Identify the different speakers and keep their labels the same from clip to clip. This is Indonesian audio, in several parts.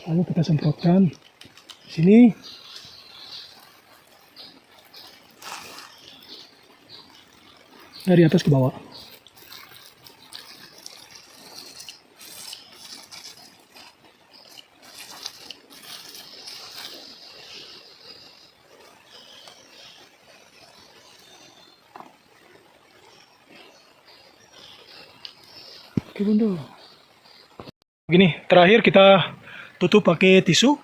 Speaker 1: Lalu kita semprotkan sini. Dari atas ke bawah. Oke bunda. Begini, terakhir kita tutup pakai tisu,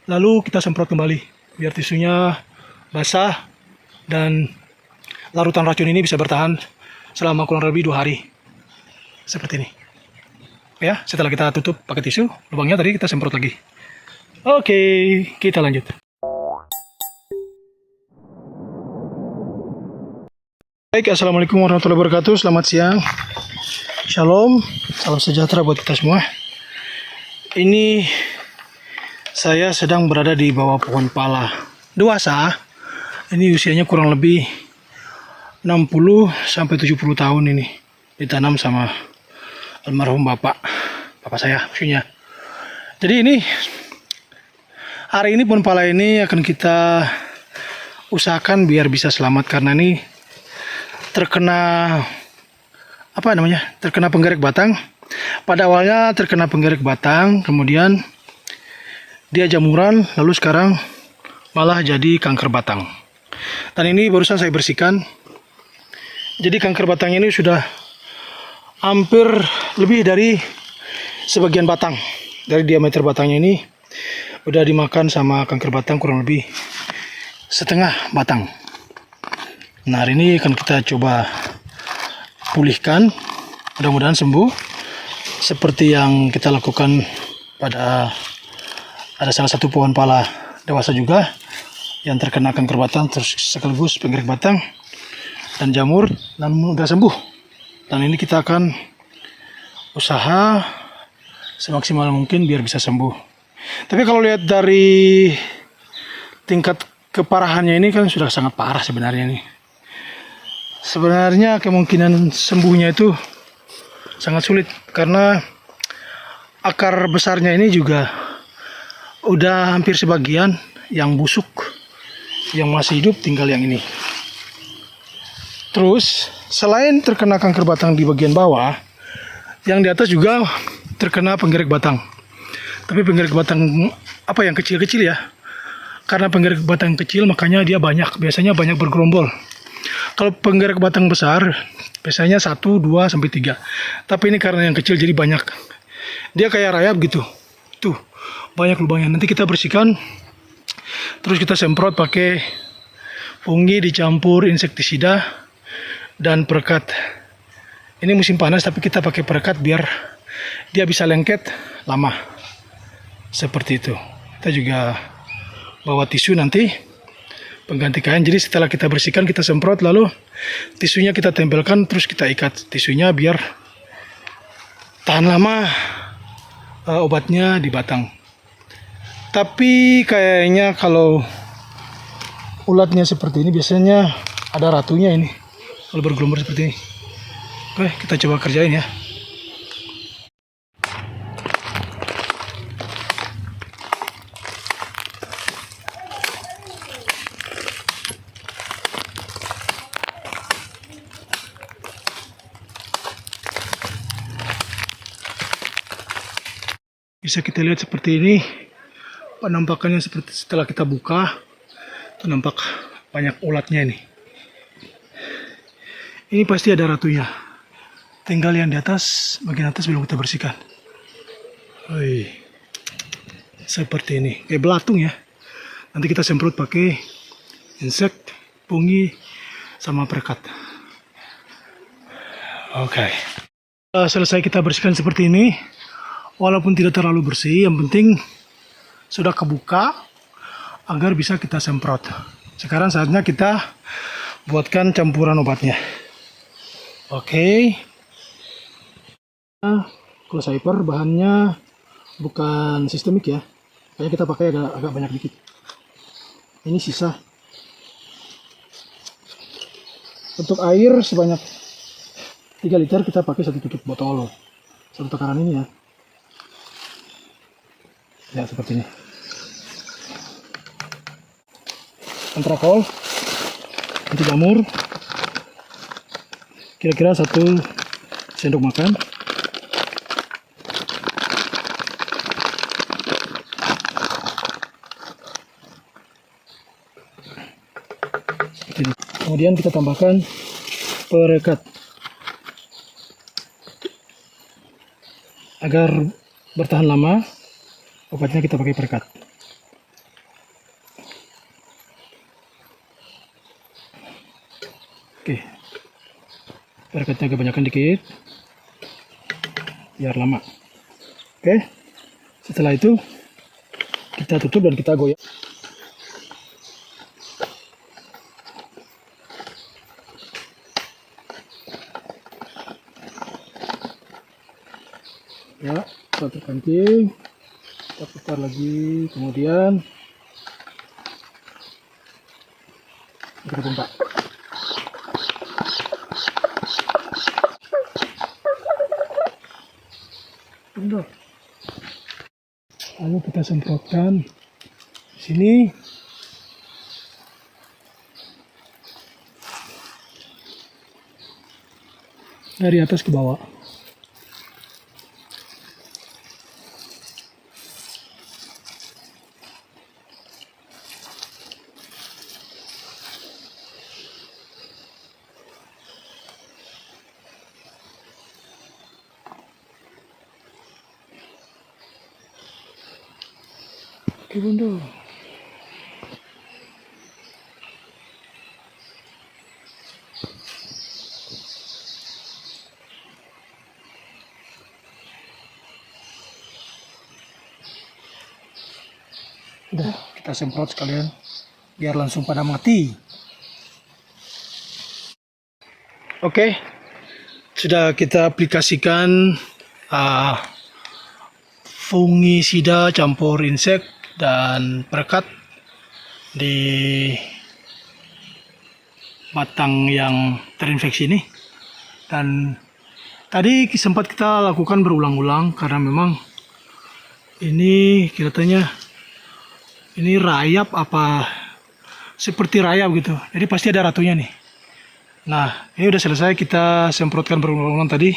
Speaker 1: lalu kita semprot kembali biar tisunya basah dan larutan racun ini bisa bertahan selama kurang lebih 2 hari. Seperti ini. Ya, setelah kita tutup pakai tisu, lubangnya tadi kita semprot lagi. Oke, kita lanjut. Baik, assalamualaikum warahmatullahi wabarakatuh. Selamat siang. Shalom, salam sejahtera buat kita semua. Ini saya sedang berada di bawah pohon pala dewasa. Ini usianya kurang lebih 60 sampai 70 tahun ini. Ditanam sama almarhum bapak saya maksudnya. Jadi ini hari ini pohon pala ini akan kita usahakan biar bisa selamat karena ini terkena terkena penggerek batang. Pada awalnya terkena penggerek batang, kemudian dia jamuran, lalu sekarang malah jadi kanker batang. Dan ini barusan saya bersihkan. Jadi kanker batang ini sudah hampir lebih dari sebagian batang. Dari diameter batangnya ini udah dimakan sama kanker batang kurang lebih setengah batang. Nah, hari ini akan kita coba pulihkan, mudah-mudahan sembuh seperti yang kita lakukan pada ada salah satu pohon pala dewasa juga yang terkena kanker batang terus sekaligus penggerek batang dan jamur dan sudah sembuh. Dan ini kita akan usaha semaksimal mungkin biar bisa sembuh. Tapi kalau lihat dari tingkat keparahannya ini kan sudah sangat parah sebenarnya nih. Sebenarnya kemungkinan sembuhnya itu sangat sulit karena akar besarnya ini juga udah hampir sebagian yang busuk, yang masih hidup tinggal yang ini. Terus selain terkena kanker batang di bagian bawah, yang di atas juga terkena penggerek batang. Tapi penggerek batang yang kecil-kecil ya. Karena penggerek batang kecil makanya dia biasanya banyak bergerombol. Kalau penggerek batang besar biasanya 1, 2, sampai 3. Tapi ini karena yang kecil jadi banyak. Dia kayak rayap gitu. Tuh, banyak lubangnya. Nanti kita bersihkan. Terus kita semprot pakai fungi dicampur insektisida dan perekat. Ini musim panas tapi kita pakai perekat biar dia bisa lengket lama. Seperti itu. Kita juga bawa tisu nanti pengganti kain. Jadi setelah kita bersihkan kita semprot, lalu tisunya kita tempelkan, terus kita ikat tisunya biar tahan lama obatnya di batang. Tapi kayaknya kalau ulatnya seperti ini biasanya ada ratunya ini. Kalau bergelombor seperti ini. Oke, kita coba kerjain ya. Bisa kita lihat seperti ini. Penampakannya seperti setelah kita buka, itu nampak banyak ulatnya ini. Ini pasti ada ratunya. Tinggal yang di atas, bagian atas belum kita bersihkan. Seperti ini, kayak belatung ya. Nanti kita semprot pakai insek, fungi, sama perekat. Oke. Selesai kita bersihkan seperti ini. Walaupun tidak terlalu bersih, yang penting sudah kebuka agar bisa kita semprot. Sekarang saatnya kita buatkan campuran obatnya. Oke. Clozyper bahannya bukan sistemik ya. Kayaknya kita pakai agak banyak dikit. Ini sisa. Untuk air sebanyak 3 liter kita pakai 1 tutup botol. 1 takaran ini ya. Ya seperti ini. Antrakol, anti jamur, kira-kira 1 sendok makan. Seperti ini. Kemudian kita tambahkan perekat agar bertahan lama. Obatnya kita pakai perekat. Oke, perekatnya agak banyakkan dikit biar lama. Oke, setelah itu kita tutup dan kita goyang. Ya, satu kancing, kita putar lagi, kemudian kita tumpah. Lalu kita semprotkan sini. Dari atas ke bawah. Oke bunda. Udah kita semprot sekalian biar langsung pada mati. Oke, sudah kita aplikasikan fungisida campur insek dan perekat di batang yang terinfeksi ini. Dan tadi sempat kita lakukan berulang-ulang karena memang ini kelihatannya ini rayap apa seperti rayap gitu. Jadi pasti ada ratunya nih. Nah, ini udah selesai kita semprotkan berulang-ulang tadi.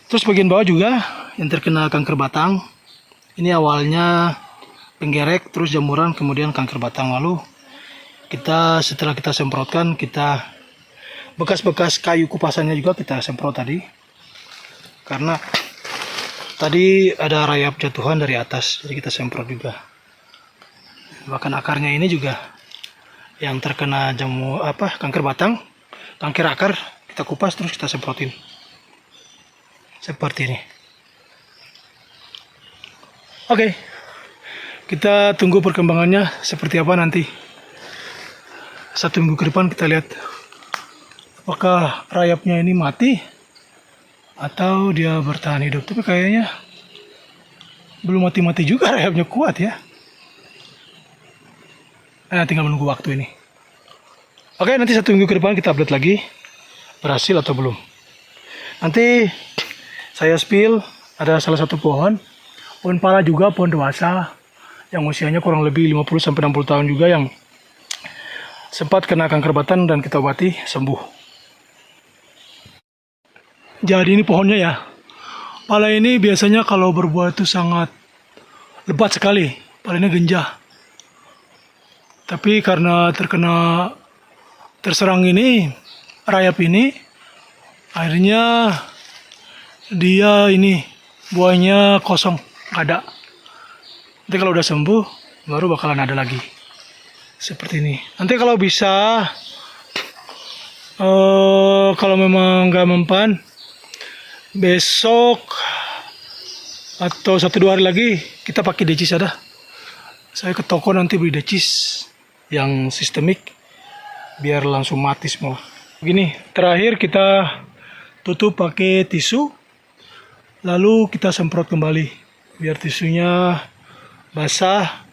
Speaker 1: Terus bagian bawah juga yang terkena kanker batang. Ini awalnya penggerek, terus jamuran, kemudian kanker batang. Lalu setelah kita semprotkan, kita bekas-bekas kayu kupasannya juga kita semprot tadi. Karena tadi ada rayap jatuhan dari atas, jadi kita semprot juga. Bahkan akarnya ini juga yang terkena kanker batang, kanker akar, kita kupas terus kita semprotin. Seperti ini. Oke. Kita tunggu perkembangannya seperti apa nanti. 1 minggu ke depan kita lihat apakah rayapnya ini mati atau dia bertahan hidup. Tapi kayaknya belum mati-mati juga, rayapnya kuat ya. Tinggal menunggu waktu ini. Oke, nanti 1 minggu ke depan kita update lagi berhasil atau belum. Nanti saya spill ada salah satu pohon pala juga, pohon dewasa yang usianya kurang lebih 50-60 tahun juga yang sempat kena kanker batang dan kita obati sembuh. Jadi ini pohonnya ya. Pala ini biasanya kalau berbuah itu sangat lebat sekali, palanya genjah. Tapi karena terserang ini, rayap ini, akhirnya dia ini buahnya kosong, nggak ada. Nanti kalau udah sembuh, baru bakalan ada lagi. Seperti ini. Nanti kalau bisa, kalau memang nggak mempan, besok atau 1-2 hari lagi kita pakai decis ada. Saya ke toko nanti beli decis yang sistemik biar langsung mati semua. Begini, terakhir kita tutup pakai tisu, lalu kita semprot kembali biar tisunya basah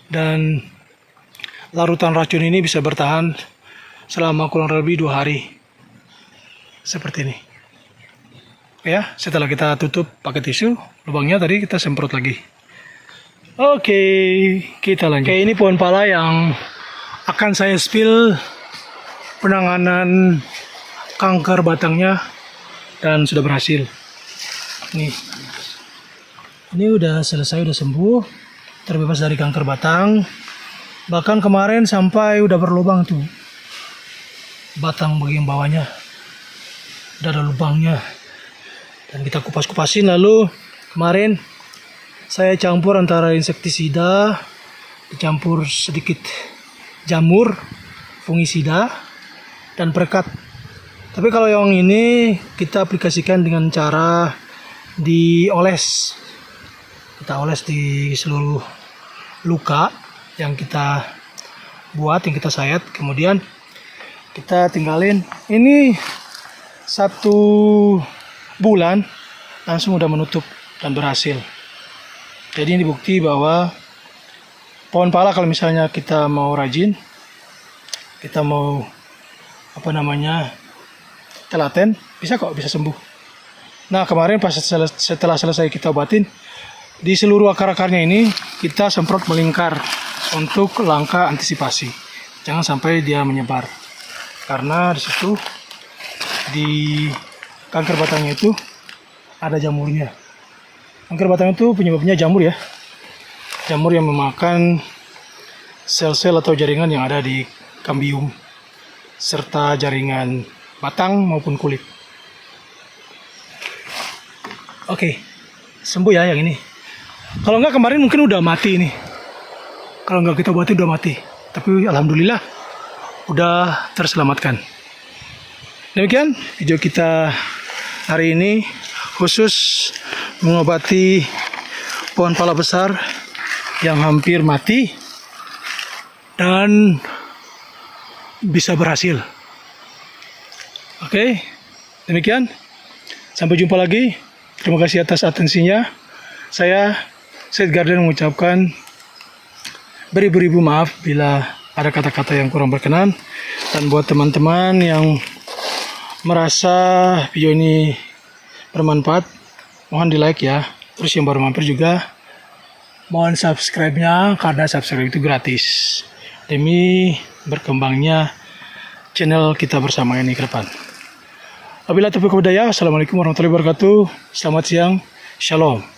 Speaker 1: dan larutan racun ini bisa bertahan selama kurang lebih 2 hari. Seperti ini. Ya, setelah kita tutup pakai tisu, lubangnya tadi kita semprot lagi. Oke, kita lanjut. Oke, ini pohon pala yang akan saya spill penanganan kanker batangnya dan sudah berhasil. Nih, ini udah selesai, udah sembuh, terbebas dari kanker batang. Bahkan kemarin sampai udah berlubang tuh batang bagian bawahnya, udah ada lubangnya. Dan kita kupas-kupasin, lalu kemarin saya campur antara insektisida, dicampur sedikit jamur, fungisida, dan perekat. Tapi kalau yang ini kita aplikasikan dengan cara dioles. Kita oles di seluruh luka yang kita buat, yang kita sayat. Kemudian kita tinggalin. Ini 1 bulan langsung udah menutup dan berhasil. Jadi ini bukti bahwa pohon pala kalau misalnya kita mau rajin, kita mau telaten, bisa kok, bisa sembuh. Nah kemarin pas setelah selesai kita obatin, di seluruh akar-akarnya ini kita semprot melingkar untuk langkah antisipasi. Jangan sampai dia menyebar. Karena di situ di kanker batangnya itu ada jamurnya. Kanker batang itu penyebabnya jamur ya. Jamur yang memakan sel-sel atau jaringan yang ada di kambium serta jaringan batang maupun kulit. Oke, sembuh ya yang ini. Kalau enggak kemarin mungkin udah mati ini. Kalau enggak kita buatin udah mati. Tapi alhamdulillah udah terselamatkan. Demikian video kita hari ini, khusus mengobati pohon pala besar yang hampir mati dan bisa berhasil. Oke, demikian. Sampai jumpa lagi. Terima kasih atas atensinya. Saya, Seth Garden, mengucapkan beribu-ribu maaf bila ada kata-kata yang kurang berkenan. Dan buat teman-teman yang merasa video ini bermanfaat, mohon di like ya. Terus yang baru mampir juga mohon subscribe-nya, karena subscribe itu gratis demi berkembangnya channel kita bersama ini ke depan. Wabillahi taufiq wal hidayah. Assalamualaikum warahmatullahi wabarakatuh. Selamat siang. Shalom.